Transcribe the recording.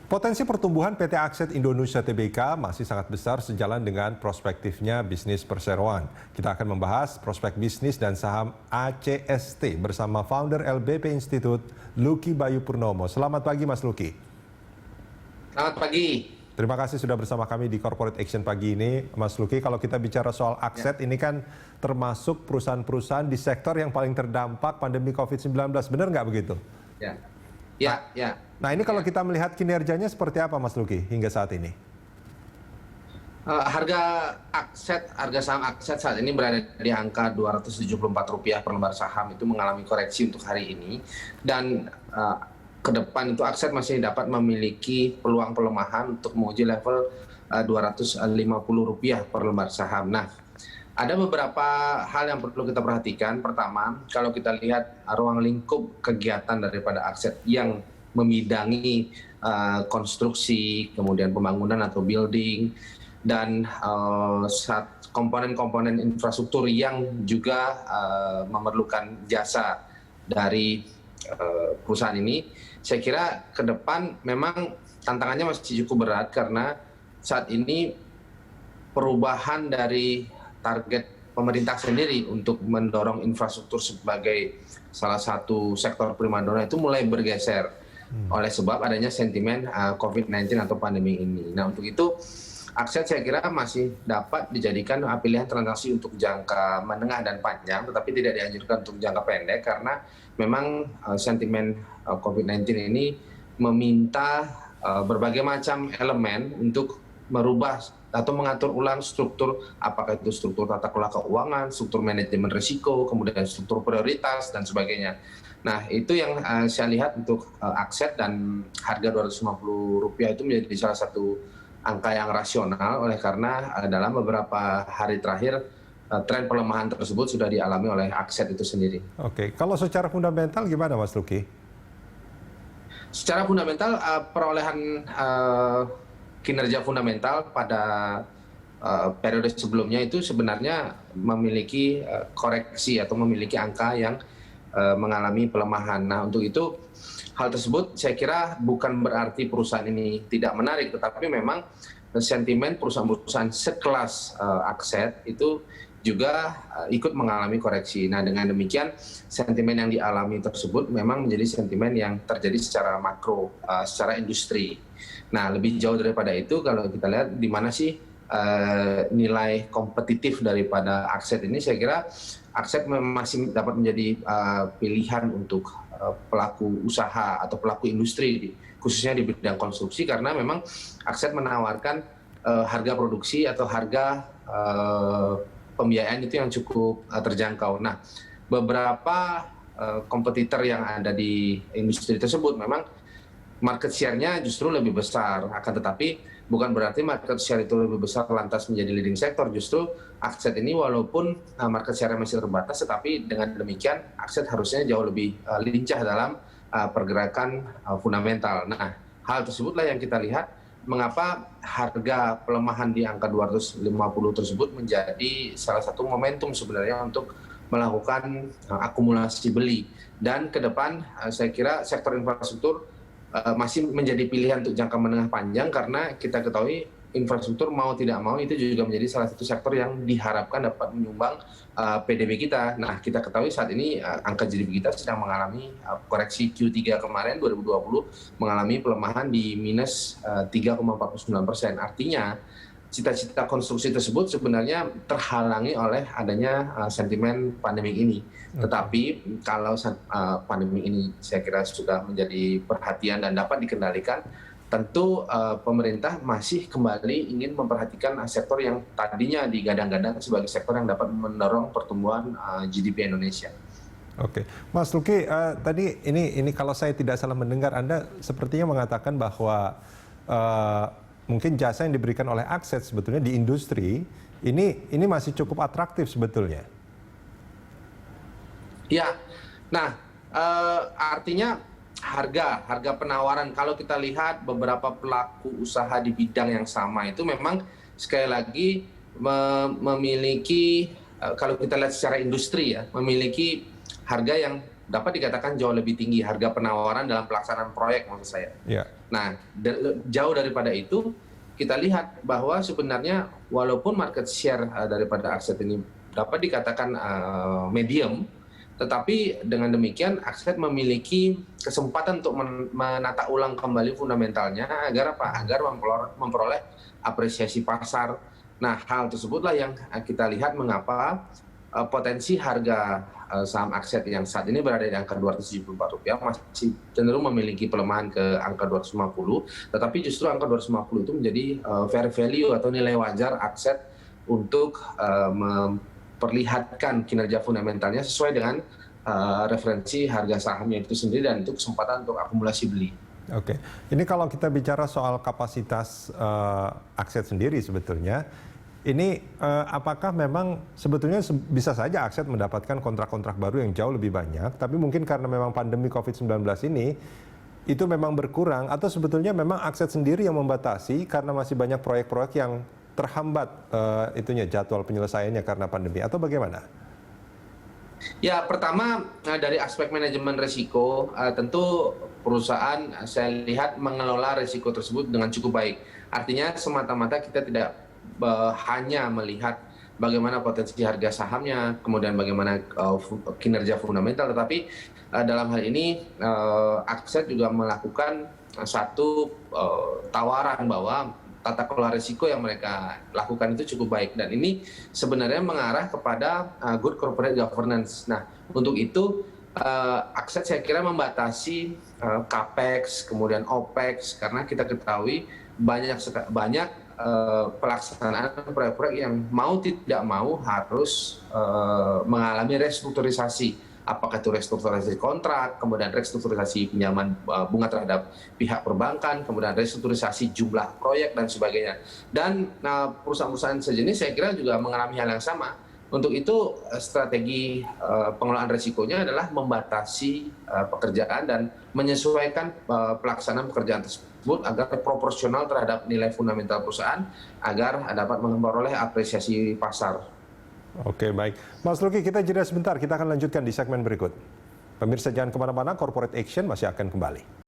Potensi pertumbuhan PT Akset Indonesia Tbk masih sangat besar sejalan dengan prospektifnya bisnis perseroan. Kita akan membahas prospek bisnis dan saham ACST bersama founder LBP Institute, Luki Bayu Purnomo. Selamat pagi Mas Luki. Selamat pagi. Terima kasih sudah bersama kami di Corporate Action pagi ini. Mas Luki, kalau kita bicara soal Akset, ini kan termasuk perusahaan-perusahaan di sektor yang paling terdampak pandemi COVID-19. Benar nggak begitu? Ya. Nah ini kalau kita melihat kinerjanya seperti apa Mas Luki hingga saat ini? Harga saham Akset saat ini berada di angka Rp274 per lembar saham, itu mengalami koreksi untuk hari ini. Dan ke depan itu Akset masih dapat memiliki peluang pelemahan untuk menguji level Rp250 per lembar saham. Nah, ada beberapa hal yang perlu kita perhatikan. Pertama, kalau kita lihat ruang lingkup kegiatan daripada Akset yang memidangi konstruksi, kemudian pembangunan atau building, dan komponen-komponen infrastruktur yang juga memerlukan jasa dari perusahaan ini, saya kira ke depan memang tantangannya masih cukup berat karena saat ini perubahan dari target pemerintah sendiri untuk mendorong infrastruktur sebagai salah satu sektor primadona itu mulai bergeser oleh sebab adanya sentimen COVID-19 atau pandemi ini. Nah, untuk itu Akset saya kira masih dapat dijadikan pilihan transaksi untuk jangka menengah dan panjang, tetapi tidak dianjurkan untuk jangka pendek karena memang sentimen COVID-19 ini meminta berbagai macam elemen untuk merubah atau mengatur ulang struktur, apakah itu struktur tata kelola keuangan, struktur manajemen risiko, kemudian struktur prioritas, dan sebagainya. Nah, itu yang saya lihat untuk Akset, dan harga Rp250 itu menjadi salah satu angka yang rasional oleh karena dalam beberapa hari terakhir tren pelemahan tersebut sudah dialami oleh Akset itu sendiri. Oke, kalau secara fundamental gimana Mas Luki? Secara fundamental perolehan kinerja fundamental pada periode sebelumnya itu sebenarnya memiliki koreksi atau memiliki angka yang mengalami pelemahan. Nah, untuk itu hal tersebut saya kira bukan berarti perusahaan ini tidak menarik, tetapi memang sentimen perusahaan-perusahaan sekelas Akset itu juga ikut mengalami koreksi. Nah, dengan demikian sentimen yang dialami tersebut memang menjadi sentimen yang terjadi secara makro, secara industri. Nah, lebih jauh daripada itu kalau kita lihat di mana sih nilai kompetitif daripada Akset ini, saya kira Akset masih dapat menjadi pilihan untuk pelaku usaha atau pelaku industri, khususnya di bidang konstruksi, karena memang Akset menawarkan harga produksi atau harga pembiayaan itu yang cukup terjangkau. Nah, beberapa kompetitor yang ada di industri tersebut memang market share-nya justru lebih besar, akan tetapi bukan berarti market share itu lebih besar lantas menjadi leading sector. Justru Akset ini walaupun market share-nya masih terbatas, tetapi dengan demikian Akset harusnya jauh lebih lincah dalam pergerakan fundamental. Nah, hal tersebutlah yang kita lihat mengapa harga pelemahan di angka 250 tersebut menjadi salah satu momentum sebenarnya untuk melakukan akumulasi beli. Dan ke depan saya kira sektor infrastruktur masih menjadi pilihan untuk jangka menengah panjang karena kita ketahui infrastruktur mau tidak mau itu juga menjadi salah satu sektor yang diharapkan dapat menyumbang PDB kita. Nah, kita ketahui saat ini angka GDP kita sedang mengalami koreksi Q3 kemarin 2020 mengalami pelemahan di minus 3,49%. Artinya cita-cita konstruksi tersebut sebenarnya terhalangi oleh adanya sentimen pandemi ini. Tetapi kalau pandemi ini saya kira sudah menjadi perhatian dan dapat dikendalikan, tentu pemerintah masih kembali ingin memperhatikan sektor yang tadinya digadang-gadang sebagai sektor yang dapat mendorong pertumbuhan GDP Indonesia. Oke, Mas Luki, tadi ini kalau saya tidak salah mendengar Anda sepertinya mengatakan bahwa mungkin jasa yang diberikan oleh Akset sebetulnya di industri ini masih cukup atraktif sebetulnya. Ya, nah artinya harga penawaran kalau kita lihat beberapa pelaku usaha di bidang yang sama itu memang sekali lagi memiliki kalau kita lihat secara industri ya memiliki harga yang dapat dikatakan jauh lebih tinggi harga penawaran dalam pelaksanaan proyek maksud saya. Ya. Nah, jauh daripada itu, kita lihat bahwa sebenarnya walaupun market share daripada Akset ini dapat dikatakan medium, tetapi dengan demikian Akset memiliki kesempatan untuk menata ulang kembali fundamentalnya agar apa? Agar memperoleh apresiasi pasar. Nah, hal tersebutlah yang kita lihat mengapa potensi harga saham Akset yang saat ini berada di angka Rp274 masih cenderung memiliki pelemahan ke angka 250, tetapi justru angka 250 itu menjadi fair value atau nilai wajar Akset untuk memperlihatkan kinerja fundamentalnya sesuai dengan referensi harga sahamnya itu sendiri, dan itu kesempatan untuk akumulasi beli. Oke, ini kalau kita bicara soal kapasitas Akset sendiri sebetulnya, ini apakah memang sebetulnya bisa saja Akset mendapatkan kontrak-kontrak baru yang jauh lebih banyak, tapi mungkin karena memang pandemi COVID-19 ini, itu memang berkurang, atau sebetulnya memang Akset sendiri yang membatasi karena masih banyak proyek-proyek yang terhambat jadwal penyelesaiannya karena pandemi, atau bagaimana? Ya, pertama dari aspek manajemen risiko, tentu perusahaan saya lihat mengelola risiko tersebut dengan cukup baik. Artinya semata-mata kita tidak hanya melihat bagaimana potensi harga sahamnya, kemudian bagaimana kinerja fundamental, tetapi dalam hal ini Akset juga melakukan satu tawaran bahwa tata kelola risiko yang mereka lakukan itu cukup baik, dan ini sebenarnya mengarah kepada good corporate governance. Nah, untuk itu Akset saya kira membatasi capex, kemudian opex, karena kita ketahui banyak pelaksanaan proyek-proyek yang mau tidak mau harus mengalami restrukturisasi. Apakah itu restrukturisasi kontrak, kemudian restrukturisasi pinjaman bunga terhadap pihak perbankan, kemudian restrukturisasi jumlah proyek dan sebagainya. Dan perusahaan-perusahaan sejenis saya kira juga mengalami hal yang sama. Untuk itu strategi pengelolaan risikonya adalah membatasi pekerjaan dan menyesuaikan pelaksanaan pekerjaan tersebut agar proporsional terhadap nilai fundamental perusahaan agar dapat memperoleh apresiasi pasar. Oke, baik. Mas Luki, kita jeda sebentar. Kita akan lanjutkan di segmen berikut. Pemirsa jangan kemana-mana, Corporate Action masih akan kembali.